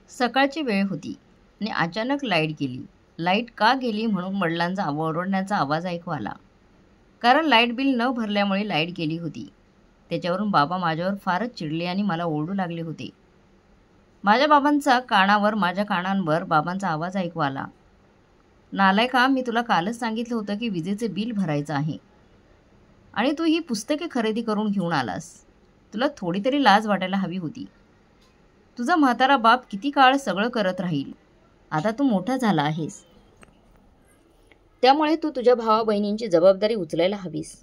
सकाळची वेळ होती आणि अचानक लाईट गेली. लाईट का गेली म्हणून वडिलांचा ओरडण्याचा आवाज ऐकू आला. कारण लाईट बिल न भरल्यामुळे लाईट गेली होती. त्याच्यावरून बाबा माझ्यावर फारच चिडले आणि मला ओरडू लागले होते. माझ्या कानांवर बाबांचा आवाज ऐकू आला. नालायका, मी तुला कालच सांगितलं होतं की विजेचे बिल भरायचं आहे आणि तू ही पुस्तके खरेदी करून घेऊन आलास. तुला थोडी तरी लाज वाटायला हवी होती. तुझा म्हातारा बाप किती काळ सगळं करत राहील. आता तू मोठा झाला आहेस, त्यामुळे तू तुझ्या भावा बहिणींची जबाबदारी उचलायला हवीस.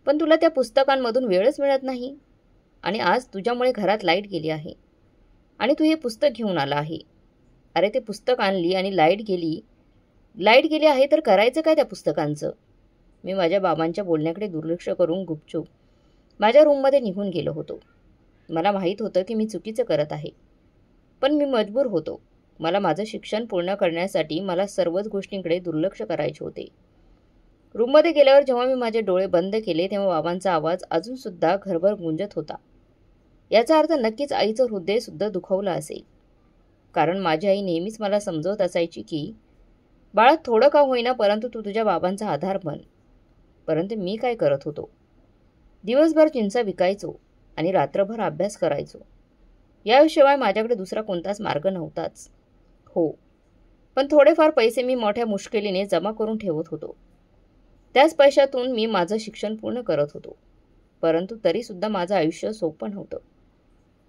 पण तुला त्या पुस्तकांमधून वेळच मिळत नाही आणि आज तुझ्यामुळे घरात लाईट गेली आहे आणि तू हे पुस्तक घेऊन आला आहे. अरे, ते पुस्तक आणली आणि लाईट गेली आहे तर करायचं काय त्या पुस्तकांचं? मी माझ्या बाबांच्या बोलण्याकडे दुर्लक्ष करून गुपचूप माझ्या रूममध्ये निघून गेलो होतो. मला माहीत होतं की मी चुकीचं करत आहे, पण मी मजबूर होतो. मला माझं शिक्षण पूर्ण करण्यासाठी मला सर्वच गोष्टींकडे दुर्लक्ष करायचे होते. रूममध्ये गेल्यावर जेव्हा मी माझे डोळे बंद केले तेव्हा बाबांचा आवाज अजूनसुद्धा घरभर गुंजत होता. याचा अर्थ नक्कीच आईचं हृदयसुद्धा दुखावलं असेल. कारण माझी आई नेहमीच मला समजवत असायची की बाळा, थोडं का होईना परंतु तू तुझ्या बाबांचा आधार बन. परंतु मी काय करत होतो? दिवसभर चिंचा विकायचो आणि रात्रभर अभ्यास करायचो. याशिवाय माझ्याकडे दुसरा कोणताच मार्ग नव्हताच. हो, पण थोडेफार पैसे मी मोठ्या मुश्किलीने जमा करून ठेवत होतो. त्याच पैशातून मी माझं शिक्षण पूर्ण करत होतो. परंतु तरीसुद्धा माझं आयुष्य सोपं नव्हतं.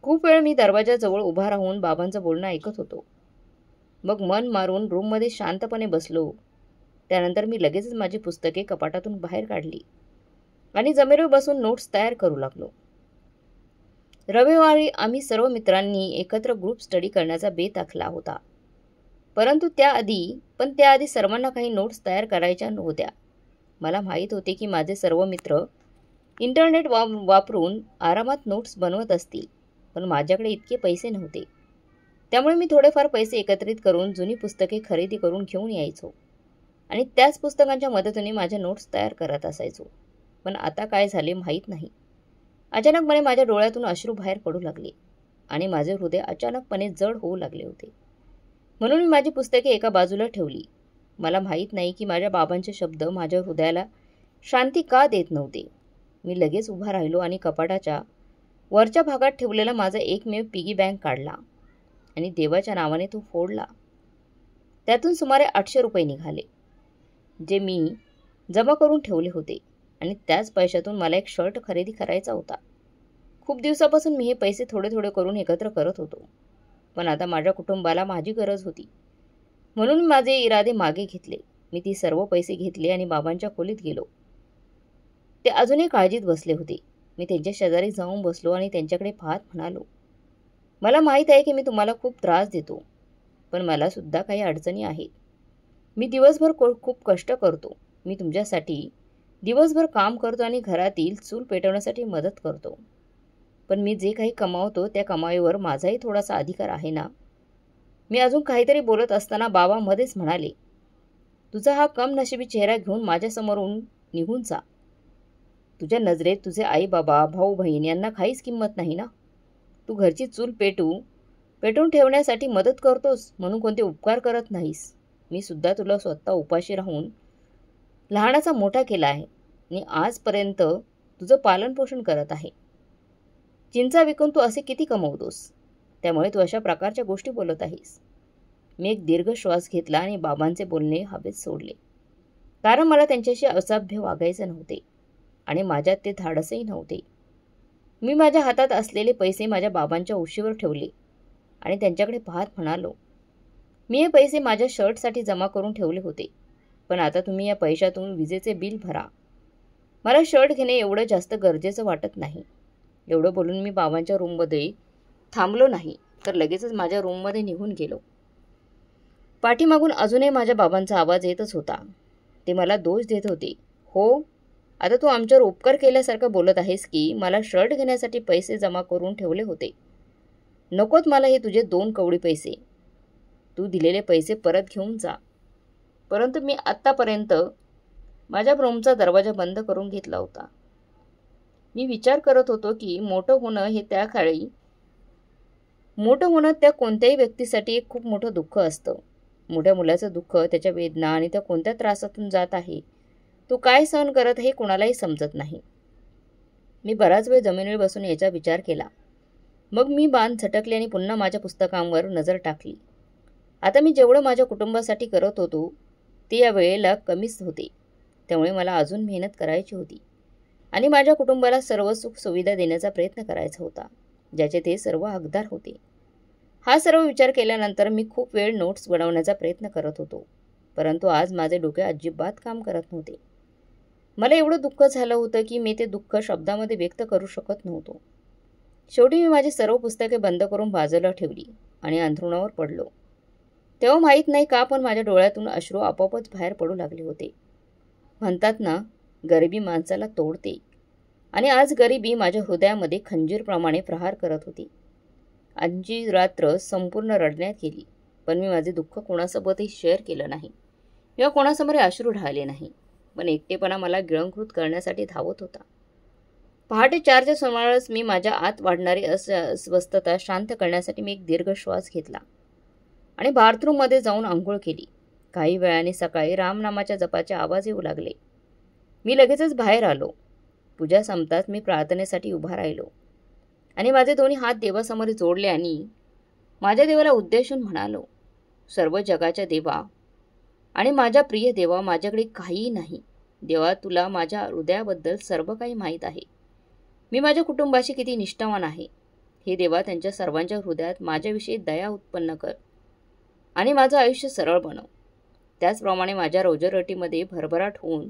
खूप वेळ मी दरवाजाजवळ उभा राहून बाबांचं बोलणं ऐकत होतो. मग मन मारून रूममध्ये शांतपणे बसलो. त्यानंतर मी लगेचच माझी पुस्तके कपाटातून बाहेर काढली आणि जमिनीवर बसून नोट्स तयार करू लागलो. रविवारी आम्ही सर्व मित्रांनी एकत्र ग्रुप स्टडी करण्याचा बेत आखला होता. परंतु त्याआधी सर्वांना काही नोट्स तयार करायच्या नव्हत्या. मला माहीत होते की माझे सर्व मित्र इंटरनेट वापरून आरामात नोट्स बनवत असतील, पण माझ्याकडे इतके पैसे नव्हते. त्यामुळे मी थोडेफार पैसे एकत्रित करून जुनी पुस्तके खरेदी करून घेऊन यायचो आणि त्याच पुस्तकांच्या मदतीने माझ्या नोट्स तयार करत असायचो. पण आता काय झाले माहीत नाही. अचानकपणे माझ्या डोळ्यातून अश्रू बाहेर पडू लागले आणि माझे हृदय अचानकपणे जड होऊ लागले होते. म्हणून मी माझी पुस्तके एका बाजूला ठेवली. मला माहीत नाही की माझ्या बाबांचे शब्द माझ्या हृदयाला शांती का देत नव्हते. मी लगेच उभा राहिलो आणि कपाटाच्या वरच्या भागात ठेवलेला माझा एकमेव पिगी बँक काढला आणि देवाच्या नावाने तो फोडला. त्यातून सुमारे 800 रुपये निघाले, जे मी जमा करून ठेवले होते आणि त्याच पैशातून मला एक शर्ट खरेदी करायचा होता. खूप दिवसापासून मी हे पैसे थोडे थोडे करून एकत्र करत होतो, पण आता माझ्या कुटुंबाला माझी गरज होती. म्हणून माझे इरादे मागे घेतले. मी ती सर्व पैसे घेतले आणि बाबांच्या खोलीत गेलो. ते अजूनही काळजीत बसले होते. मी त्यांच्या शेजारी जाऊन बसलो आणि त्यांच्याकडे पाहत म्हणालो, मला माहीत आहे की मी तुम्हाला खूप त्रास देतो, पण मला सुद्धा काही अडचणी आहेत. मी दिवसभर खूप कष्ट करतो. मी तुमच्यासाठी दिवसभर काम करतो आणि घरातील चूल पेटवण्यासाठी मदत करतो. पण मी जे काही कमावतो त्या कमाईवर माझाही थोडासा अधिकार आहे ना. मी अजून काहीतरी बोलत असताना बाबा मध्येच म्हणाले, तुझा हा कमनशिबी चेहरा घेऊन माझ्यासमोरून निघून जा. तुझ्या नजरेत तुझे आई बाबा, भाऊ बहीण यांना काहीच किंमत नाही ना. तू घरची चूल पेटवून ठेवण्यासाठी मदत करतोस म्हणून कोणते उपकार करत नाहीस. मी सुद्धा तुला स्वतः उपाशी राहून लहानाचा मोठा केला आहे आणि आजपर्यंत तुझं पालनपोषण करत आहे. चिंचा विकून तू असे किती कमवतोस, त्यामुळे तू अशा प्रकारच्या गोष्टी बोलत आहेस. मी एक दीर्घ श्वास घेतला आणि बाबांचे बोलणे हवेत सोडले, कारण मला त्यांच्याशी असभ्य वागायचे नव्हते आणि माझ्यात ते धाडसही नव्हते. मी माझ्या हातात असलेले पैसे माझ्या बाबांच्या उशीवर ठेवले आणि त्यांच्याकडे पाहत म्हणालो, मी हे पैसे माझ्या शर्टसाठी जमा करून ठेवले होते, पण आता तुम्ही या पैशातून विजेचे बिल भरा. मला शर्ट घेणे एवढं जास्त गरजेचं वाटत नाही. एवढं बोलून मी बाबांच्या रूममध्ये थांबलो नाही, तर लगेचच माझ्या रूममध्ये निघून गेलो. पाठीमागून अजूनही माझ्या बाबांचा आवाज येतच होता. ते मला दोष देत होते. हो, आता तू आमच्यावर उपकार केल्यासारखं बोलत आहेस की मला शर्ट घेण्यासाठी पैसे जमा करून ठेवले होते. नकोत मला हे तुझे 2 कवडी पैसे. तू दिलेले पैसे परत घेऊन जा. परंतु मी आत्तापर्यंत माझ्या रूमचा दरवाजा बंद करून घेतला होता. मी विचार करत होतो की मोठं होणं हे त्या काळी मोठं होणं त्या कोणत्याही व्यक्तीसाठी एक खूप मोठं दुःख असतं. मोठ्या मुलाचं दुःख, त्याच्या वेदना आणि त्या कोणत्या त्रासातून जात आहे, तो काय सहन करत हे कोणालाही समजत नाही. मी बराच वेळ जमिनीवर बसून याचा विचार केला. मग मी मान झटकली आणि पुन्हा माझ्या पुस्तकांवर नजर टाकली. आता मी जेवढं माझ्या कुटुंबासाठी करत होतो ते या वेळेला कमीच होते. त्यामुळे मला अजून मेहनत करायची होती आणि माझ्या कुटुंबाला सर्व सुख सुविधा देण्याचा प्रयत्न करायचा होता, ज्याचे ते सर्व हकदार होते. हा सर्व विचार केल्यानंतर मी खूप वेळ नोट्स बनवण्याचा प्रयत्न करत होतो, परंतु आज माझे डोके अजिबात काम करत नव्हते. मला एवढं दुःख झालं होतं की मी ते दुःख शब्दामध्ये व्यक्त करू शकत नव्हतो. शेवटी मी माझी सर्व पुस्तके बंद करून बाजूला ठेवली आणि अंथरुणावर पडलो. तेव्हा माहीत नाही का पण माझ्या डोळ्यातून अश्रू आपोआपच बाहेर पडू लागले होते. म्हणतात ना, गरिबी माणसाला तोडते, आणि आज गरिबी माझ्या हृदयामध्ये खंजीरप्रमाणे प्रहार करत होती. आजची रात्र संपूर्ण रडण्यात गेली, पण मी माझे दुःख कोणासोबतही शेअर केलं नाही किंवा कोणासमोर अश्रू ढाळले नाही. पण एकटेपणा मला गिळंकृत करण्यासाठी धावत होता. पहाटे 4च्या सुमारास मी माझ्या आत वाढणारी अस्वस्थता शांत करण्यासाठी मी एक दीर्घ श्वास घेतला आणि बाथरूममध्ये जाऊन आंघोळ केली. काही वेळाने सकाळी रामनामाच्या जपाचे आवाज येऊ लागले. मी लगेचच बाहेर आलो. पूजा संपताच मी प्रार्थनेसाठी उभा राहिलो आणि माझे दोन्ही हात देवासमोर जोडले आणि माझ्या देवाला उद्देशून म्हणालो, सर्व जगाच्या देवा आणि माझ्या प्रिय देवा, माझ्याकडे काहीही नाही. देवा, तुला माझ्या हृदयाबद्दल सर्व काही माहीत आहे. मी माझ्या कुटुंबाशी किती निष्ठावान आहे. हे देवा, त्यांच्या सर्वांच्या हृदयात माझ्याविषयी दया उत्पन्न कर आणि माझं आयुष्य सरळ बनव. त्याचप्रमाणे माझ्या रोजरोटीमध्ये भरभराट होऊन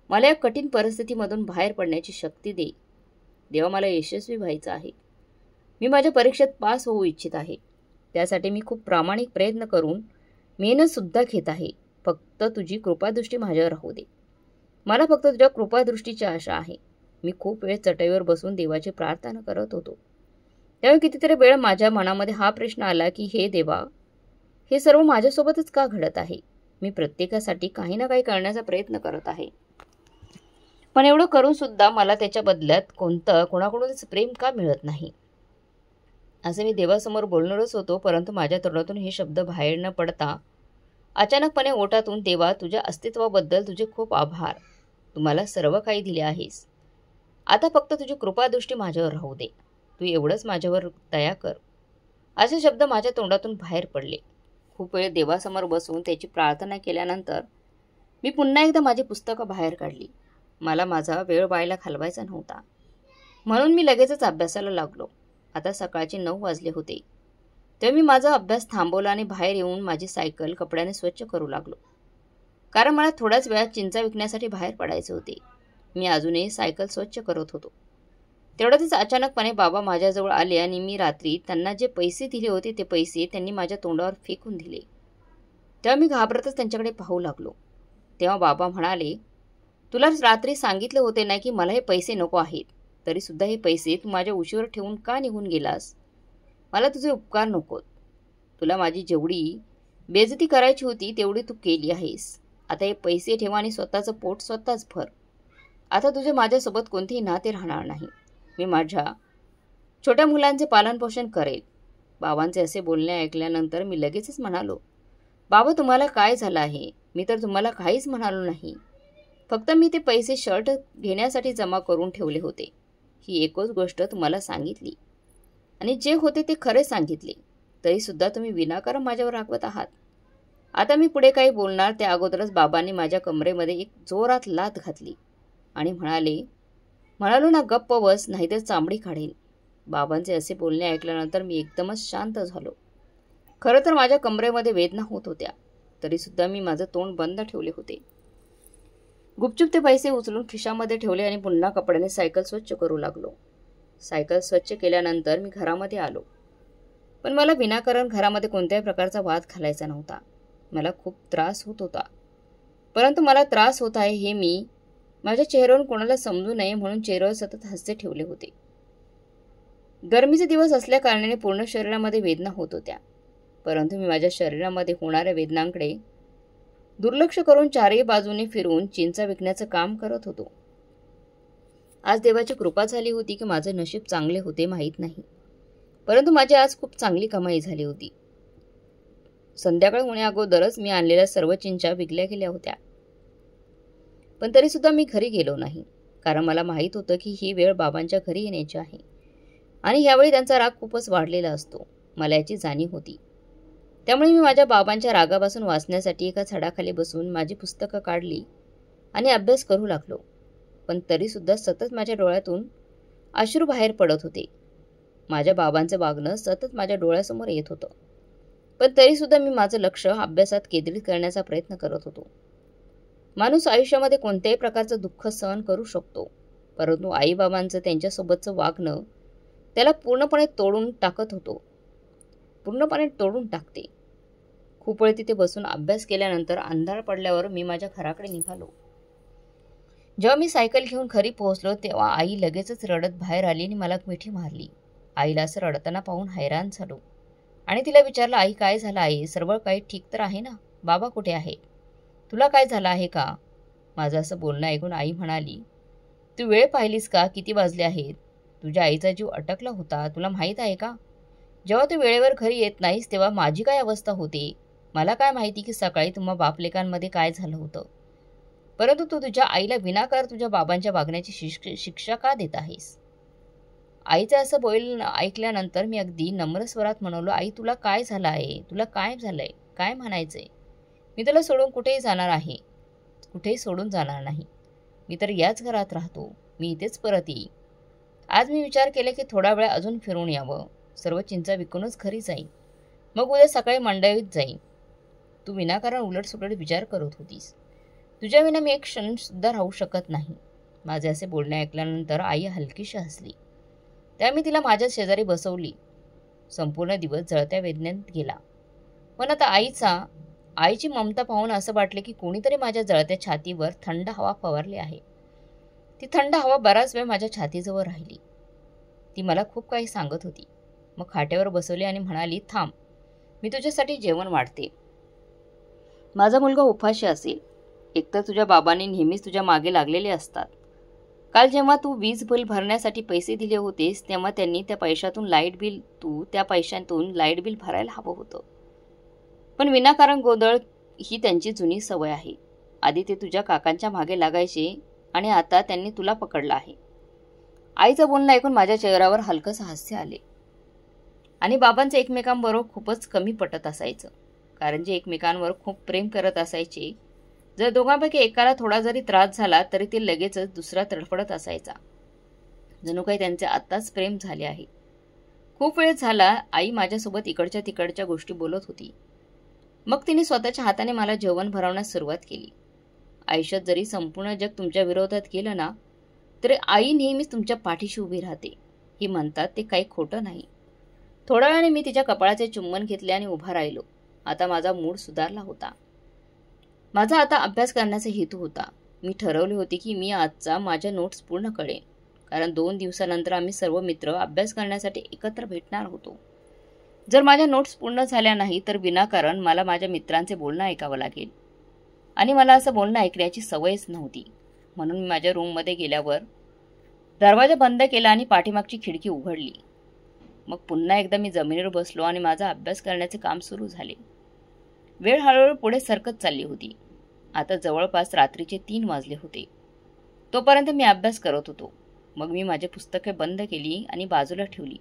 मला या कठीण परिस्थितीमधून बाहेर पडण्याची शक्ती दे. देवा, मला यशस्वी व्हायचं आहे. मी माझ्या परीक्षेत पास होऊ इच्छित आहे. त्यासाठी मी खूप प्रामाणिक प्रयत्न करून मेहनतसुद्धा घेत आहे. फक्त तुझी कृपादृष्टी माझ्यावर राहू दे. मला फक्त तुझ्या कृपादृष्टीची आशा आहे. मी खूप वेळ चटईवर बसून देवाची प्रार्थना करत होतो. त्यावेळी कितीतरी वेळ माझ्या मनामध्ये हा प्रश्न आला की हे देवा, हे सर्व माझ्यासोबतच का घडत आहे? मी प्रत्येकासाठी काही ना काही करण्याचा प्रयत्न करत आहे, पण एवढं करून सुद्धा मला त्याच्या बदल्यात कोणाकडूनच प्रेम का मिळत नाही? असे मी देवासमोर बोलणारच होतो, परंतु माझ्या तोंडातून हे शब्द बाहेर न पडता अचानकपणे ओठातून, देवा, तुझ्या अस्तित्वाबद्दल तुझे खूप आभार. तू मला सर्व काही दिले आहेस. आता फक्त तुझी कृपादृष्टी माझ्यावर राहू दे. तू एवढंच माझ्यावर दया कर. असे शब्द माझ्या तोंडातून बाहेर पडले. खूप वेळ देवासमोर बसून त्याची प्रार्थना केल्यानंतर मी पुन्हा एकदा माझी पुस्तकं बाहेर काढली. मला माझा वेळ वायाला घालवायचा नव्हता, म्हणून मी लगेचच अभ्यासाला लागलो. आता सकाळचे 9 वाजले होते. तेव्हा मी माझा अभ्यास थांबवला आणि बाहेर येऊन माझी सायकल कपड्याने स्वच्छ करू लागलो, कारण मला थोड्याच वेळात चिंचा विकण्यासाठी बाहेर पडायचे होते. मी अजूनही सायकल स्वच्छ करत होतो. तेवढ्यातच अचानकपणे बाबा माझ्याजवळ आले आणि मी रात्री त्यांना जे पैसे दिले होते ते पैसे त्यांनी माझ्या तोंडावर फेकून दिले. तेव्हा मी घाबरतच त्यांच्याकडे पाहू लागलो. तेव्हा बाबा म्हणाले, तुला रात्री सांगितले होते ना की मला हे पैसे नको आहेत, तरीसुद्धा हे पैसे तू माझ्या उशीवर ठेवून का निघून गेलास? मला तुझे उपकार नकोत. तुला माझी जेवढी बेइज्जती करायची होती तेवढी तू केली आहेस. आता हे पैसे ठेवा आणि स्वतःचं पोट स्वतःच भर. आता तुझे माझ्यासोबत कोणतेही नाते राहणार नाही. मी माझ्या छोट्या मुलांचे पालनपोषण करेल. बाबांचे असे बोलणे ऐकल्यानंतर मी लगेचच म्हणालो, बाबा, तुम्हाला काय झालं आहे? मी तर तुम्हाला काहीच म्हणालो नाही. फक्त मी ते पैसे शर्ट घेण्यासाठी जमा करून ठेवले होते. ही एकच गोष्ट तुम्हाला सांगितली आणि जे होते ते खरे सांगितले. तरीसुद्धा तुम्ही विनाकारण माझ्यावर रागवत आहात. आता मी पुढे काही बोलणार त्या अगोदरच बाबांनी माझ्या कमरेमध्ये एक जोरात लाथ घातली आणि म्हणालो ना, गप्प बस, नाहीतर चामडी काढेल. बाबांचे असे बोलणे ऐकल्यानंतर मी एकदमच शांत झालो. खरं तर माझ्या कमरेमध्ये वेदना होत होत्या, तरीसुद्धा मी माझं तोंड बंद ठेवले होते. गुपचूप ते पैसे उचलून खिशामध्ये ठेवले आणि पुन्हा कपड्याने सायकल स्वच्छ करू लागलो. सायकल स्वच्छ केल्यानंतर मी घरामध्ये आलो, पण मला विनाकारण घरामध्ये कोणत्याही प्रकारचा वाद घालायचा नव्हता. मला खूप त्रास होत होता, परंतु मला त्रास होत आहे हे मी माझ्या चेहऱ्यावरून कोणाला समजू नये म्हणून चेहऱ्यावर सतत हास्य ठेवले होते. गरमीचे दिवस असल्या कारणाने पूर्ण शरीरामध्ये वेदना होत होत्या, परंतु मी माझ्या शरीरामध्ये होणाऱ्या वेदनांकडे दुर्लक्ष करून चारही बाजूने फिरून चिंचा विकण्याचं काम करत होतो. आज देवाची कृपा झाली होती की माझे नशीब चांगले होते माहीत नाही, परंतु माझी आज खूप चांगली कमाई झाली होती. संध्याकाळ होण्याअगोदरच मी आणलेल्या सर्व चिंचा विकल्या गेल्या होत्या. पण तरीसुद्धा मी घरी गेलो नाही, कारण मला माहीत होतं की ही वेळ बाबांच्या घरी येण्याची आहे आणि ह्यावेळी त्यांचा राग खूपच वाढलेला असतो. मला याची जाणीव होती. त्यामुळे मी माझ्या बाबांच्या रागापासून वाचण्यासाठी एका झाडाखाली बसून माझी पुस्तकं काढली आणि अभ्यास करू लागलो. पण तरीसुद्धा सतत माझ्या डोळ्यातून अश्रू बाहेर पडत होते. माझ्या बाबांचं वागणं सतत माझ्या डोळ्यासमोर येत होतं. पण तरीसुद्धा मी माझं लक्ष अभ्यासात केंद्रित करण्याचा प्रयत्न करत होतो. माणूस आयुष्यामध्ये कोणत्याही प्रकारचं दुःख सहन करू शकतो, परंतु आईबाबांचं त्यांच्यासोबतचं वागणं त्याला पूर्णपणे तोडून टाकते. खूप वेळ तिथे बसून अभ्यास केल्यानंतर अंधार पडल्यावर मी माझ्या घराकडे निघालो. जेव्हा मी सायकल घेऊन घरी पोहोचलो तेव्हा आई लगेचच रडत बाहेर आली आणि मला मिठी मारली. आईला असं रडताना पाहून हैराण झालो आणि तिला विचारलं, आई काय झालं आई? सर्व काही ठीक तर आहे ना? बाबा कुठे आहे? तुला काय झालं आहे का? माझं असं बोलणं ऐकून आई म्हणाली, तू वेळ पाहिलीस का? किती वाजले आहेत? तुझ्या आईचा जीव अटकला होता, तुला माहीत आहे का? जेव्हा तू वेळेवर घरी येत नाहीस तेव्हा माझी काय अवस्था होते? मला काय माहिती की सकाळी तुम्हा बापलेकांमध्ये काय झालं होतं? परंतु तू तुझ्या आईला विनाकारण तुझ्या बाबांच्या वागण्याची शिक्षा का देत आहेस? आईचं असं बोलणं ऐकल्यानंतर मी अगदी नम्र स्वरात म्हणालो, आई तुला काय झालं आहे? तुला काय झालंय? काय म्हणायचंय? मी तुला सोडून कुठेही सोडून जाणार नाही. मी तर याच घरात राहतो. मी इथेच परत येईन. आज मी विचार केला की थोडा वेळ अजून फिरून यावं. सर्व चिंचा विकूनच घरी जाईन. मग उद्या सकाळी मंडईत जाईन. तू विनाकारण उलटसुलट विचार करत होतीस. तुझ्या विना मी एक क्षणसुद्धा राहू शकत नाही. माझे असे बोलणे ऐकल्यानंतर आई हलकीशी हसली. त्या मी तिला माझ्या शेजारी बसवली. संपूर्ण दिवस जळत्या वेदनेत गेला. पण आता आईची ममता पाहून असं वाटले की कोणीतरी माझ्या जळत्या छातीवर थंड हवा फवारली आहे. ती थंड हवा बराच वेळ माझ्या छातीजवळ राहिली. ती मला खूप काही सांगत होती. मग खाटेवर बसवली आणि म्हणाली, थांब, मी तुझ्यासाठी जेवण वाढते. माझा मुलगा उपाशी असेल. एकतर तुझ्या बाबांनी नेहमीच तुझ्या मागे लागलेले असतात. काल जेव्हा तू वीज बिल भरण्यासाठी पैसे दिले होतेस तेव्हा त्यांनी त्या पैशातून लाईट बिल भरायला हवं होतं. पण विनाकारण गोंधळ ही त्यांची जुनी सवय आहे. आधी ते तुझ्या काकांच्या मागे लागायचे आणि आता त्यांनी तुला पकडलं आहे. आईचं बोलणं ऐकून माझ्या चेहऱ्यावर हलकंसं हास्य आले. आणि बाबांचं एकमेकांबरोबर खूपच कमी पटत असायचं, कारण जे एकमेकांवर खूप प्रेम करत असायचे. जर दोघांपैकी एकाला थोडा जरी त्रास झाला तरी ते लगेचच दुसरा तडफडत असायचा. जणू काही त्यांचे आत्ताच प्रेम झाले आहे. खूप वेळ झाला आई माझ्यासोबत इकडच्या तिकडच्या गोष्टी बोलत होती. मग तिने स्वतःच्या हाताने मला जेवण भरवण्यास सुरुवात केली. आयुष्यात जरी संपूर्ण जग तुमच्या विरोधात गेलं ना, तरी आई नेहमीच तुमच्या पाठीशी उभी राहते. ही म्हणतात ते काही खोटं नाही. थोड्या वेळाने मी तिच्या कपाळाचे चुंबन घेतले आणि उभा राहिलो. आता माझा मूड सुधारला होता. माझा आता अभ्यास करण्याचा हेतू होता. मी ठरवले होते की मी आजचा माझ्या नोट्स पूर्ण करेन, कारण 2 दिवसानंतर आम्ही सर्व मित्र अभ्यास करण्यासाठी एकत्र भेटणार होतो. जर माझ्या नोट्स पूर्ण झाल्या नाही तर विनाकारण मला माझ्या मित्रांचे बोलणं ऐकावं लागेल आणि मला असं बोलणं ऐकण्याची सवयच नव्हती. म्हणून मी माझ्या रूममध्ये गेल्यावर दरवाजा बंद केला आणि पाठीमागची खिडकी उघडली. मग पुन्हा एकदा मी जमिनीवर बसलो आणि माझा अभ्यास करण्याचे काम सुरू झाले. वेळ हळूहळू पुढे सरकत चालली होती. आता जवळपास रात्रीचे 3 वाजले होते. तोपर्यंत मी अभ्यास करत होतो. मग मी माझी पुस्तके बंद केली आणि बाजूला ठेवली,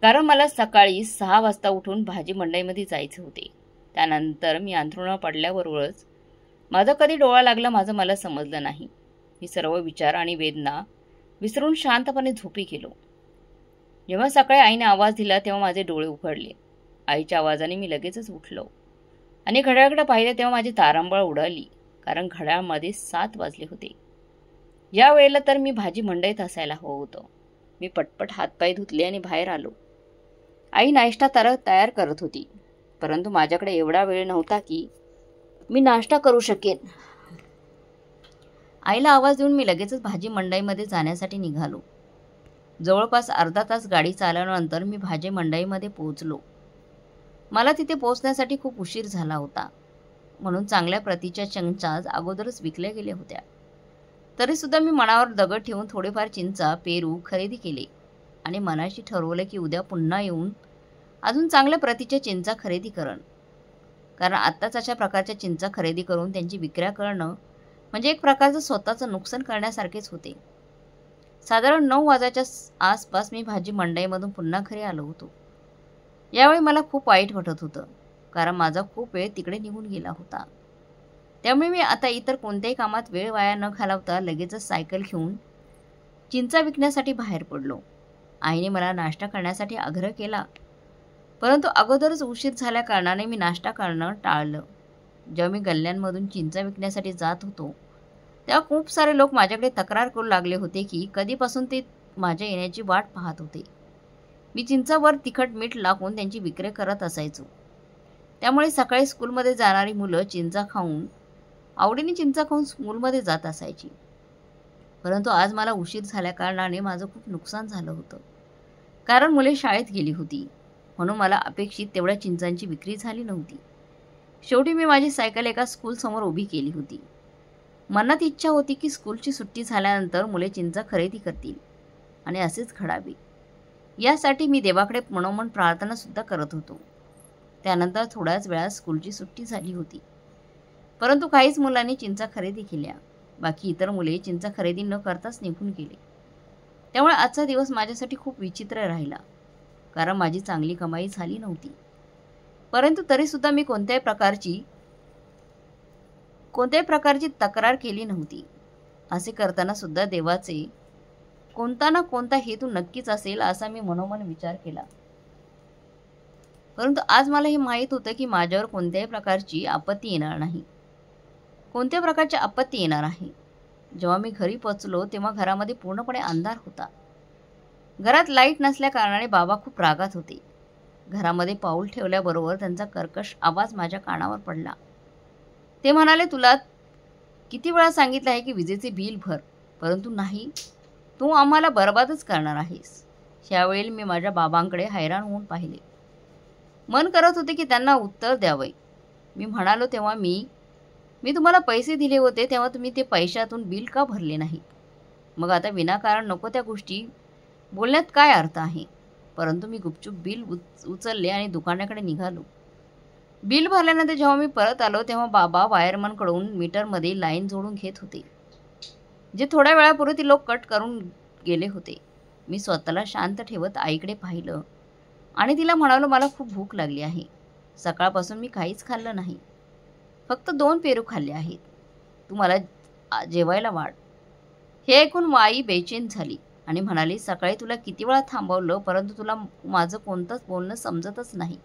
कारण मला सकाळी 6 वाजता उठून भाजी मंडईमध्ये जायचे होते. त्यानंतर मी अंथरुणावर पडल्याबरोबरच माझा कधी डोळा लागला मला समजलं नाही. मी सर्व विचार आणि वेदना विसरून शांतपणे झोपी गेलो. जेव्हा सकाळी आईने आवाज दिला तेव्हा माझे डोळे उघडले. आईच्या आवाजाने मी लगेचच उठलो आणि घड्याळाकडे पाहिले तेव्हा माझी तारांबळ उडाली, कारण घड्याळामध्ये 7 वाजले होते. या वेळेला तर मी भाजी मंडईत असायला हवं होतं. मी पटपट हातपाय धुतले आणि बाहेर आलो. आई नाश्ता तयार करत होती, परंतु माझ्याकडे एवढा वेळ नव्हता की मी नाश्ता करू शकेन. आईला आवाज देऊन मी लगेचच भाजी मंडईमध्ये जाण्यासाठी निघालो. जवळपास अर्धा तास गाडी चालवल्यानंतर मी भाजी मंडईमध्ये पोहोचलो. मला तिथे पोहोचण्यासाठी खूप उशीर झाला होता, म्हणून चांगल्या प्रतीच्या चिंचा अगोदरच विकल्या गेल्या होत्या. तरीसुद्धा मी मनावर दगड ठेवून थोडेफार चिंचा, पेरू खरेदी केले आणि मनाशी ठरवलं की उद्या पुन्हा येऊन अजून चांगल्या प्रतीच्या चिंचा खरेदी करण. कारण आत्ताच अशा प्रकारच्या चिंचा खरेदी करून त्यांची विक्री करणं म्हणजे एक प्रकारचं स्वतःचं नुकसान करण्यासारखेच होते. साधारण 9 वाजायच्या आसपास मी भाजी मंडईमधून पुन्हा घरी आलो होतो. यावेळी मला खूप वाईट वाटत होतं, कारण माझा खूप वेळ तिकडे निघून गेला होता. त्यामुळे मी आता इतर कोणत्याही कामात वेळ वाया न घालवता लगेचच सायकल घेऊन चिंचा विकण्यासाठी बाहेर पडलो. आईने मला नाश्ता करण्यासाठी आग्रह केला, परंतु अगोदरच उशीर झाल्या कारणाने मी नाश्ता करणं टाळलं. जेव्हा मी गल्ल्यांमधून चिंचा विकण्यासाठी जात होतो तेव्हा खूप सारे लोक माझ्याकडे तक्रार करू लागले होते की कधीपासून ते माझ्या येण्याची वाट पाहत होते. मी चिंचावर तिखट मीठ लागून त्यांची विक्री करत असायचो. त्यामुळे सकाळी स्कूलमध्ये जाणारी मुलं आवडीने चिंचा खाऊन स्कूलमध्ये जात असायची. परंतु आज मला उशीर झाल्या कारणाने माझं खूप नुकसान झालं होतं, कारण मुले शाळेत गेली होती. म्हणून मला अपेक्षित तेवढ्या चिंचांची विक्री झाली नव्हती. शेवटी मी माझी सायकल एका स्कूलसमोर उभी केली होती. मनात इच्छा होती की स्कूलची सुट्टी झाल्यानंतर मुले चिंचा खरेदी करतील आणि असेच घडावे. यासाठी मी देवाकडे मनोमन प्रार्थनासुद्धा करत होतो. त्यानंतर थोड्याच वेळात स्कूलची सुट्टी झाली होती. परंतु काहीच मुलांनी चिंचा खरेदी केल्या. बाकी इतर मुले चिंचा खरेदी न करताच निघून गेले. त्यामुळे आजचा दिवस माझ्यासाठी खूप विचित्र राहिला, कारण माझी चांगली कमाई झाली नव्हती. परंतु तरीसुद्धा मी कोणत्याही प्रकारची तक्रार केली नव्हती. असे करताना सुद्धा देवाचे कोणता ना कोणता हेतू नक्कीच असेल असा मी मनोमन विचार केला. परंतु आज मला हे माहीत होतं की माझ्यावर कोणत्याही प्रकारची आपत्ती येणार नाही. कोणत्या प्रकारची आपत्ती येणार आहे? जेव्हा मी घरी पोचलो तेव्हा घरामध्ये पूर्णपणे अंधार होता. घरात लाईट नसल्या कारणाने बाबा खूप रागात होते. घरामध्ये पाऊल ठेवल्याबरोबर त्यांचा कर्कश आवाज माझ्या कानावर पडला. ते म्हणाले, तुला किती वेळा सांगितलं आहे की विजेचे बिल भर, परंतु नाही, तू आम्हाला बरबादच करणार आहेस. यावेळी मी माझ्या बाबांकडे हैराण होऊन पाहिले. मन करत होते की त्यांना उत्तर द्यावे. मी म्हणालो तेव्हा मी तुम्हाला पैसे दिले होते तेव्हा तुम्ही ते पैशातून बिल का भरले नाही? मग आता विनाकारण नको त्या गोष्टी बोलण्यात काय अर्थ आहे? परंतु मी गुपचूप बिल उचलले आणि दुकानाकडे निघालो. बिल भरल्यानंतर जेव्हा मी परत आलो तेव्हा बाबा वायरमनकडून मीटरमध्ये लाईन जोडून घेत होते, जे थोड्या वेळापूर्वी ते लोक कट करून गेले होते. मी स्वतःला शांत ठेवत आईकडे पाहिलं आणि तिला म्हणालो, मला खूप भूक लागली आहे. सकाळपासून मी काहीच खाल्लं नाही, फक्त 2 पेरू खाल्ले आहेत. तू मला जेवायला वाढ. हे ऐकून आई बेचैन झाली आणि म्हणाली, सकाळी तुला किती वेळा थांबवलं, परंतु तुला माझं कोणतंच बोलणं समजतच नाही.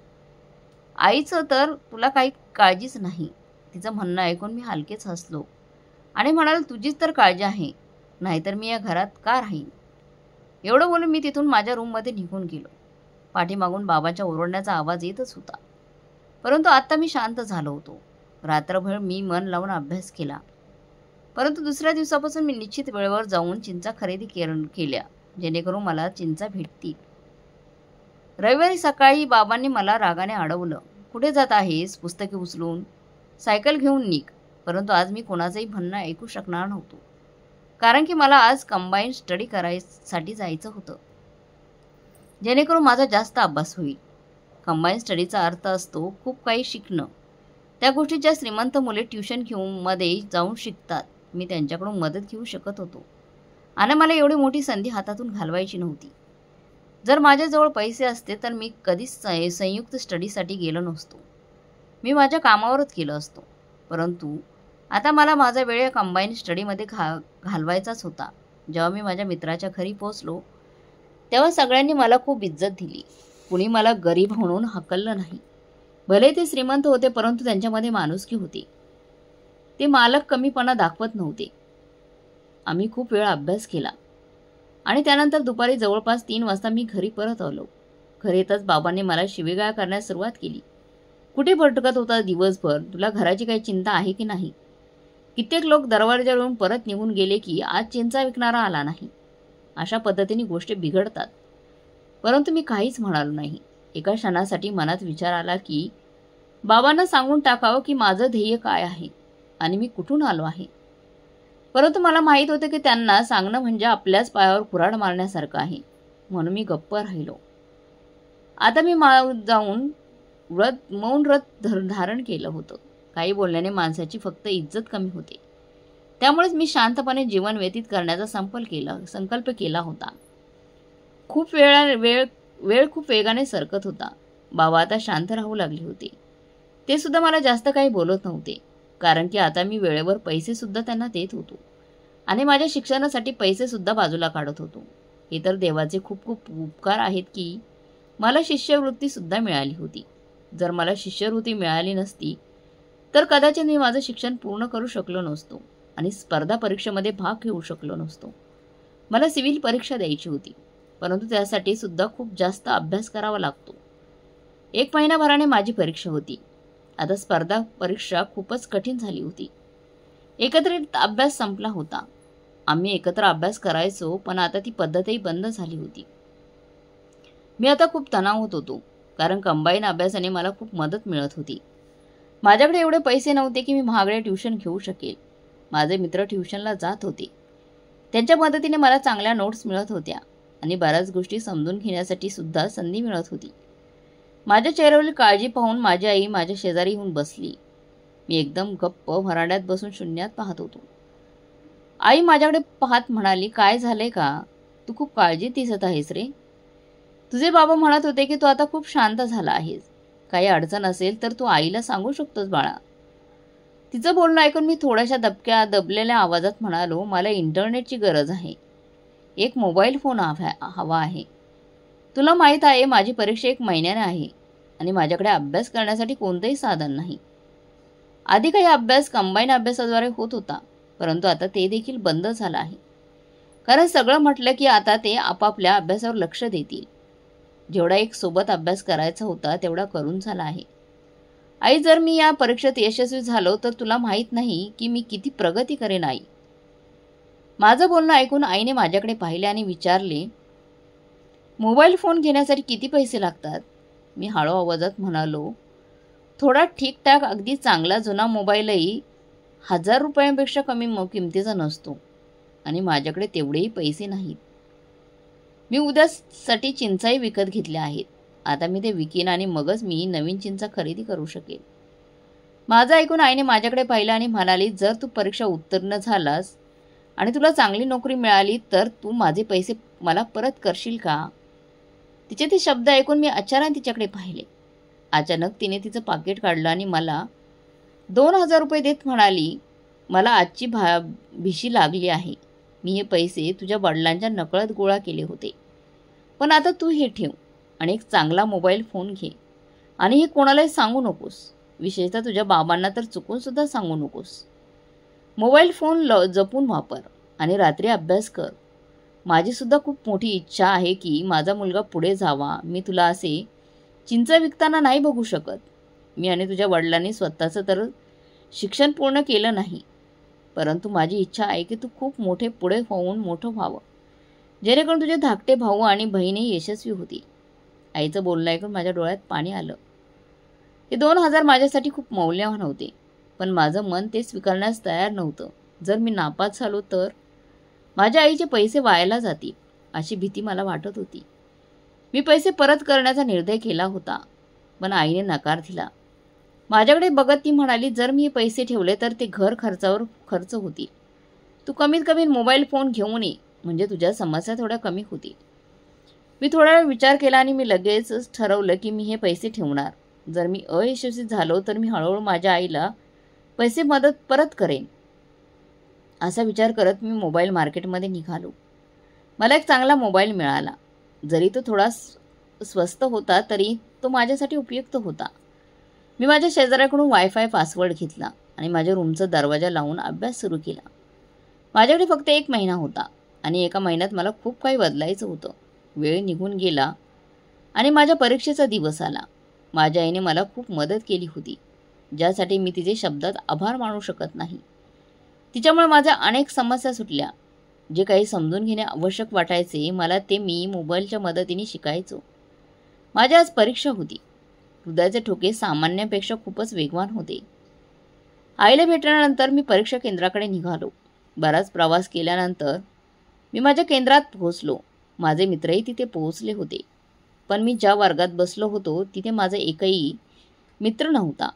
आईचं तर तुला काही काळजीच नाही. तिचं म्हणणं ऐकून मी हलकेच हसलो आणि म्हणालो, तुझीच तर काळजी आहे, नाहीतर मी या घरात का राहीन? एवढं बोलून मी तिथून माझ्या रूममध्ये निघून गेलो. पाठीमागून बाबाच्या ओरडण्याचा आवाज येतच होता, परंतु आता मी शांत झालो होतो. रात्रभर मी मन लावून अभ्यास केला, परंतु दुसऱ्या दिवसापासून मी निश्चित वेळेवर जाऊन चिंचा खरेदी केल्या, जेणेकरून मला चिंचा भेटतील. रविवारी सकाळी बाबांनी मला रागाने अडवलं. कुठे जात आहेस? पुस्तके उचलून सायकल घेऊन निघ. परंतु आज मी कोणाचंही म्हणणं ऐकू शकणार नव्हतो, कारण की मला आज कंबाईन स्टडी करायसाठी जायचं होतं, जेणेकरून माझा जास्त अभ्यास होईल. कंबाईन स्टडीचा अर्थ असतो खूप काही शिकणं. त्या गोष्टी ज्या श्रीमंत मुले ट्युशन मध्ये जाऊन शिकतात, मी त्यांच्याकडून मदत घेऊ शकत होतो आणि मला एवढी मोठी संधी हातातून घालवायची नव्हती. जर माझ्याजवळ पैसे असते तर मी कधीच संयुक्त स्टडीसाठी गेलो नसतो. मी माझ्या कामावरच केलं असतो. परंतु आता मला माझा वेळ कंबाईन स्टडीमध्ये घालवायचाच होता. जेव्हा मी माझ्या मित्राच्या घरी पोहोचलो तेव्हा सगळ्यांनी मला खूप इज्जत दिली. कुणी मला गरीब म्हणून हकललं नाही. भले ते श्रीमंत होते, परंतु त्यांच्यामध्ये माणुसकी होती. ते मालक कमीपणा दाखवत नव्हते. आम्ही खूप वेळ अभ्यास केला आणि त्यानंतर दुपारी जवळपास 3 वाजता मी घरी परत आलो. घरी येताच बाबांनी मला शिवीगाळ करण्यास सुरुवात केली. कुठे भटकत होता दिवसभर? तुला घराची काही चिंता आहे की नाही? कित्येक लोक दरवाजावरून परत निघून गेले की आज चिंचा विकणारा आला नाही. अशा पद्धतीने गोष्टी बिघडतात. परंतु मी काहीच म्हणालो नाही. एका क्षणासाठी मनात विचार आला की बाबांना सांगून टाकावं की माझं ध्येय काय आहे आणि मी कुठून आलो आहे. परंतु मला माहीत होतं की त्यांना सांगणं म्हणजे आपल्याच पायावर कुऱ्हाड मारण्यासारखं आहे. म्हणून मी गप्प राहिलो. आता मी जाऊन मौन व्रत धारण केलं होतं. काही बोलण्याने माणसाची फक्त इज्जत कमी होते. त्यामुळेच मी शांतपणे जीवन व्यतीत करण्याचा संकल्प केला होता. वेळ खूप वेगाने सरकत होता. बाबा आता शांत राहू लागले होते. ते सुद्धा मला जास्त काही बोलत नव्हते, कारण की आता मी वेळेवर पैसे सुद्धा त्यांना देत होतो आणि माझ्या शिक्षणासाठी पैसे सुद्धा बाजूला काढत होतो. हे तर देवाचे खूप खूप उपकार आहेत की मला शिष्यवृत्ती सुद्धा मिळाली होती. जर मला शिष्यवृत्ती मिळाली नसती तर कदाचित मी माझं शिक्षण पूर्ण करू शकलो नसतो आणि स्पर्धा परीक्षेमध्ये भाग घेऊ शकलो नसतो. मला सिव्हिल परीक्षा द्यायची होती, परंतु त्यासाठी सुद्धा खूप जास्त अभ्यास करावा लागतो. 1 महिनाभराने माझी परीक्षा होती. आता स्पर्धा परीक्षा खूपच कठीण झाली होती. एकत्रित अभ्यास संपला होता. आम्ही एकत्र अभ्यास करायचो, पण आता ती पद्धतही बंद झाली होती. मी आता खूप तणावात होतो, कारण कंबाईन अभ्यासाने मला खूप मदत मिळत होती. माझ्याकडे एवढे पैसे नव्हते की मी महागडे ट्युशन घेऊ शकेल. माझे मित्र ट्युशनला जात होते. त्यांच्या मदतीने मला चांगल्या नोट्स मिळत होत्या आणि बऱ्याच गोष्टी समजून घेण्यासाठी सुद्धा संधी मिळत होती. माझ्या चेहऱ्यावरील काळजी पाहून माझी आई माझ्या शेजारी येऊन बसली. मी एकदम गप्प व्हरांड्यात बसून शून्यात पाहत होतो. आई माझ्याकडे पाहत म्हणाली, काय झालंय का? तू खूप काळजीत दिसत आहेस रे. तुझे बाबा म्हणत होते की तू आता खूप शांत झाला आहेस. काही अडचण असेल तर तू आईला सांगू शकतोस बाळा. तिचं बोलणं ऐकून मी थोड्याशा दबलेल्या आवाजात म्हणालो, मला इंटरनेटची गरज आहे. एक मोबाईल फोन हवा आहे. तुला माहीत आहे माझी परीक्षा 1 महिन्याने आहे आणि माझ्याकडे अभ्यास करण्यासाठी कोणतंही साधन नाही. आधी काही अभ्यास कंबाईन अभ्यासाद्वारे होत होता, परंतु आता ते देखील बंद झालं आहे. कारण सगळं म्हटलं की आता ते आपापल्या अभ्यासावर लक्ष देतील. जेवढा एक सोबत अभ्यास करायचा होता तेवढा करून झाला आहे. आई, जर मी या परीक्षेत यशस्वी झालो तर तुला माहीत नाही की मी किती प्रगती करेन आई. माझं बोलणं ऐकून आईने माझ्याकडे पाहिले आणि विचारले, मोबाईल फोन घेण्यासाठी किती पैसे लागतात? मी हळू आवाजात म्हणालो, थोडा ठीकठाक अगदी चांगला जुना मोबाईलही 1000 रुपयांपेक्षा कमी किमतीचा नसतो आणि माझ्याकडे तेवढेही पैसे नाहीत. मी उद्यासाठी चिंचाही विकत घेतल्या आहेत. आता मी ते विकीन आणि मगच मी नवीन चिंचा खरेदी करू शकेल. माझं ऐकून आईने माझ्याकडे पाहिलं आणि म्हणाली, जर तू परीक्षा उत्तीर्ण झालास आणि तुला चांगली नोकरी मिळाली तर तू माझे पैसे मला परत करशील का? तिचे ते शब्द ऐकून मी अचानक तिच्याकडे पाहिले. अचानक तिने तिचं पाकिट काढलं आणि मला 2000 रुपये देत म्हणाली, मला आजची भिशी लागली आहे. मी हे पैसे तुझ्या वडिलांच्या नकळत गोळा केले होते, पण आता तू हे ठेव आणि एक चांगला मोबाईल फोन घे आणि हे कोणालाही सांगू नकोस. विशेषतः तुझ्या बाबांना तर चुकून सुद्धा सांगू नकोस. मोबाईल फोन जपून वापर आणि रात्री अभ्यास कर. माझी सुद्धा खूप मोठी इच्छा आहे की माझा मुलगा पुढे जावा. मी तुला असे चिंच विकताना नाही बघू शकत. मी आणि तुझ्या वडिलांनी स्वतःचं तर शिक्षण पूर्ण केलं नाही, परंतु माझी इच्छा आहे की तू खूप पुढे होऊन मोठं व्हावं, जेणेकरून तुझे धाकटे भाऊ आणि बहीणही यशस्वी होतील. आईचं बोलणं ऐकून माझ्या डोळ्यात पाणी आलं. हे 2000 माझ्यासाठी खूप मौल्यवान होते, पण माझं मन ते स्वीकारण्यास तयार नव्हतं. जर मी नापास झालो तर माझ्या आईचे पैसे वायाला जातील अशी भीती मला वाटत होती. मी पैसे परत करण्याचा निर्णय केला होता, पण आईने नकार दिला. माझ्याकडे बघत ती म्हणाली, जर मी हे पैसे ठेवले तर ते घर खर्चावर खर्च होतील. तू कमीत कमी मोबाईल फोन घेऊन ये, म्हणजे तुझ्या समस्या थोड्या कमी होतील. मी थोडा वेळ विचार केला आणि मी लगेचच ठरवलं की मी हे पैसे ठेवणार. जर मी अयशस्वी झालो तर मी हळूहळू माझ्या आईला पैसे परत करेन. असा विचार करत मी मोबाईल मार्केटमध्ये निघालो. मला एक चांगला मोबाईल मिळाला. जरी तो थोडा स्वस्त होता तरी तो माझ्यासाठी उपयुक्त होता. मी माझ्या शेजाऱ्याकडून वायफाय पासवर्ड घेतला आणि माझ्या रूमचा दरवाजा लावून अभ्यास सुरू केला. माझ्याकडे फक्त 1 महिना होता आणि 1 महिन्यात मला खूप काही बदलायचं होतं. वेळ निघून गेला आणि माझ्या परीक्षेचा दिवस आला. माझ्या आईने मला खूप मदत केली होती, ज्यासाठी मी तिचे शब्दात आभार मानू शकत नाही. तिच्यामुळे माझ्या अनेक समस्या सुटल्या. जे काही समजून घेणे आवश्यक वाटायचे मला ते मी मोबाईलच्या मदतीने शिकायचो. माझी आज परीक्षा होती. हृदयाचे ठोके सामान्यापेक्षा खूपच वेगवान होते. आईला भेटल्यानंतर मी परीक्षा केंद्राकडे निघालो. बराच प्रवास केल्यानंतर मी माझ्या केंद्रात पोहोचलो. माझे मित्रही तिथे पोहोचले होते. पण मी ज्या वर्गात बसलो होतो तिथे माझा एकही मित्र नव्हता.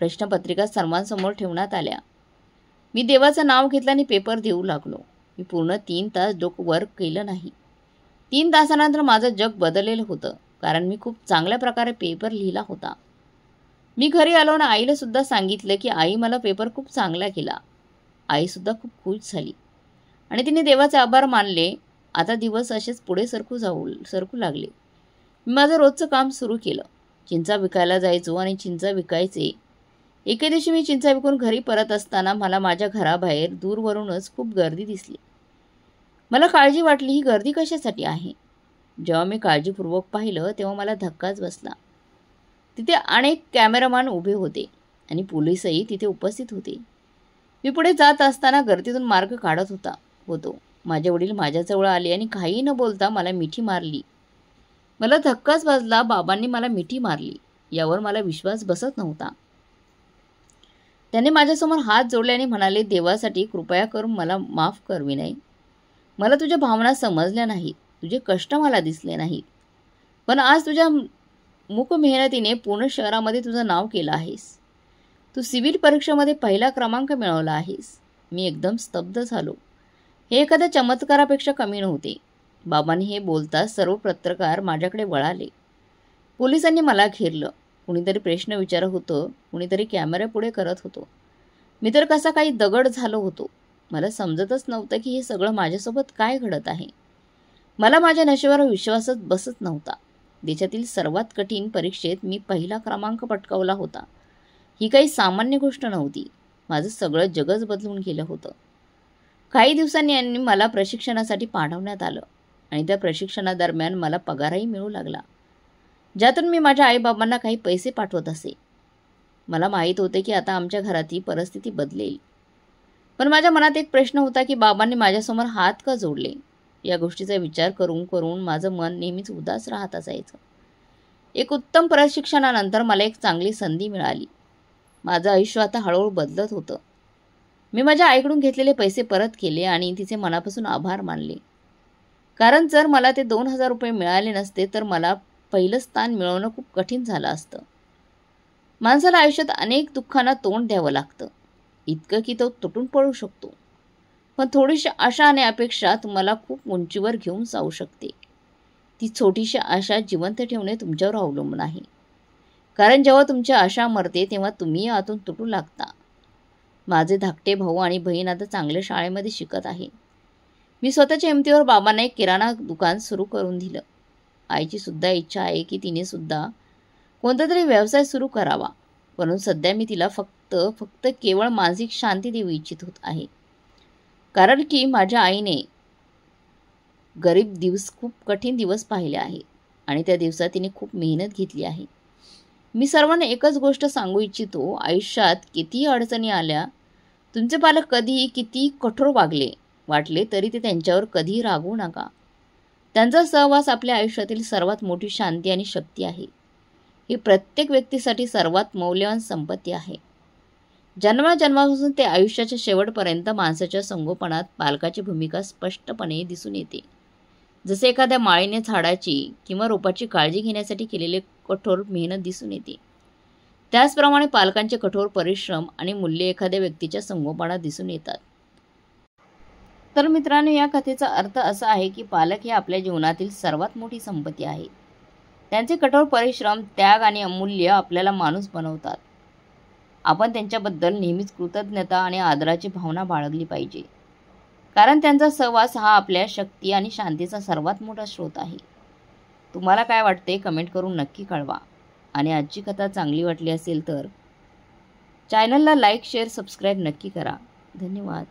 प्रश्नपत्रिका सर्वांसमोर ठेवण्यात आल्या. मी देवाचं नाव घेतलं आणि पेपर देऊ लागलो. मी पूर्ण 3 तास डोकं वर्क केलं नाही. 3 तासानंतर माझं जग बदललेलं होतं, कारण मी खूप चांगल्या प्रकारे पेपर लिहिला होता. मी घरी आलो आणि आईला सुद्धा सांगितलं की आई, मला पेपर खूप चांगला केला. आईसुद्धा खूप खुश झाली आणि तिने देवाचे आभार मानले. आता दिवस असेच पुढे सरकू लागले. मी माझं रोजचं काम सुरू केलं. चिंचा विकायला जायचो आणि चिंचा विकायचे. एके दिवशी मी चिंचा विकून घरी परत असताना मला माझ्या घराबाहेर दूरवरूनच खूप गर्दी दिसली. मला काळजी वाटली, ही गर्दी कशासाठी आहे? जेव्हा मी काळजीपूर्वक पाहिलं तेव्हा मला धक्काच बसला. तिथे अनेक कॅमेरामॅन उभे होते आणि पोलीसही तिथे उपस्थित होते. मी पुढे जात असताना गर्दीतून मार्ग काढत होतो. माझे वडील माझ्याजवळ आले आणि काही न बोलता मला मिठी मारली. मला धक्काच बसला. बाबांनी मला मिठी मारली यावर मला विश्वास बसत नव्हता. त्याने माझ्यासमोर हात जोडले आणि म्हणाले, देवासाठी कृपया करून मला माफ कर विनय. मला तुझ्या भावना समजल्या नाहीत, तुझे कष्ट मला दिसले नाहीत. पण आज तुझ्या मूक मेहनतीने पूर्ण शहरामध्ये तुझं नाव केलं आहेस. तू सिव्हिल परीक्षेमध्ये पहिला क्रमांक मिळवला आहेस. मी एकदम स्तब्ध झालो. हे एखाद्या चमत्कारापेक्षा कमी नव्हते. बाबांनी हे बोलताच सर्व पत्रकार माझ्याकडे वळाले. पोलिसांनी मला घेरलं. कुणीतरी प्रश्न विचारत होतं, कुणीतरी कॅमेरा पुढे करत होतो. मी तर कसा काही दगड झालो होतो. मला समजतच नव्हतं की हे सगळं माझ्यासोबत काय घडत आहे. मला माझ्या नशिबावर विश्वासच बसत नव्हता. देशातील सर्वात कठीण परीक्षेत मी पहिला क्रमांक पटकावला होता. ही काही सामान्य गोष्ट नव्हती. माझं सगळं जगच बदलून गेलं होतं. काही दिवसांनी मला प्रशिक्षणासाठी पाठवण्यात आलं आणि त्या प्रशिक्षणादरम्यान मला पगारही मिळू लागला, ज्यातून मी माझ्या आईबाबांना काही पैसे पाठवत असे. मला माहीत होते की आता आमच्या घरात ही परिस्थिती बदलेल. पण माझ्या मनात एक प्रश्न होता की बाबांनी माझ्यासमोर हात का जोडले? या गोष्टीचा विचार करून माझं मन नेहमीच उदास राहत असायचं. एक उत्तम प्रशिक्षणानंतर मला एक चांगली संधी मिळाली. माझं आयुष्य आता हळूहळू बदलत होतं. मी माझ्या आईकडून घेतलेले पैसे परत केले आणि तिचे मनापासून आभार मानले. कारण जर मला ते 2000 रुपये मिळाले नसते तर मला पहिलं स्थान मिळवणं खूप कठीण झालं असतं. माणसाला आयुष्यात अनेक दुःखांना तोंड द्यावं लागतं, इतकं की तो तुटून पडू शकतो. पण थोडीशी आशा आणि अपेक्षा तुम्हाला खूप उंचीवर घेऊन जाऊ शकते. ती छोटीशी आशा जिवंत ठेवणे तुमच्यावर अवलंबून आहे. कारण जेव्हा तुमची आशा मरते तेव्हा तुम्ही आतून तुटू लागता. माझे धाकटे भाऊ आणि बहीण आता चांगल्या शाळेमध्ये शिकत आहे. मी स्वतःच्या हिमतीवर बाबांना एक किराणा दुकान सुरू करून दिलं. आईची सुद्धा इच्छा आहे की तिने सुद्धा कोणता तरी व्यवसाय सुरू करावा. परंतु सध्या मी तिला फक्त केवळ मानसिक शांती देऊ इच्छित होत आहे. कारण की माझ्या आईने खूप कठीण दिवस पाहिले आहे आणि त्या दिवसात तिने खूप मेहनत घेतली आहे. मी सर्वांना एकच गोष्ट सांगू इच्छितो, आयुष्यात कितीही अडचणी आल्या, तुमचे पालक कधीही कितीही कठोर वाटले तरी ते त्यांच्यावर कधीही रागवू नका. त्यांचा सहवास आपल्या आयुष्यातील सर्वात मोठी शांती आणि शक्ती आहे. ही प्रत्येक व्यक्तीसाठी सर्वात मौल्यवान संपत्ती आहे. जन्मापासून ते आयुष्याच्या शेवटपर्यंत माणसाच्या संगोपनात पालकाची भूमिका स्पष्टपणे दिसून येते. जसे एखाद्या माळीने झाडाची किंवा रोपाची काळजी घेण्यासाठी केलेले कठोर मेहनत दिसून येते, त्याचप्रमाणे पालकांचे कठोर परिश्रम आणि मूल्य एखाद्या व्यक्तीच्या संगोपनात दिसून येतात. तर मित्रांनो, या कथेचा अर्थ असा आहे की पालक हे आपल्या जीवनातील सर्वात मोठी संपत्ती आहे. त्यांचे कठोर परिश्रम, त्याग आणि अमूल्य आपल्याला माणूस बनवतात. आपण त्यांच्याबद्दल नेहमीच कृतज्ञता आणि आदराची भावना बाळगली पाहिजे. कारण त्यांचा सहवास हा आपल्या शक्ती आणि शांतीचा सर्वात मोठा स्रोत आहे. तुम्हाला काय वाटते कमेंट करून नक्की कळवा. आणि आजची कथा चांगली वाटली असेल तर चॅनलला लाईक, शेअर, सबस्क्राईब नक्की करा. धन्यवाद.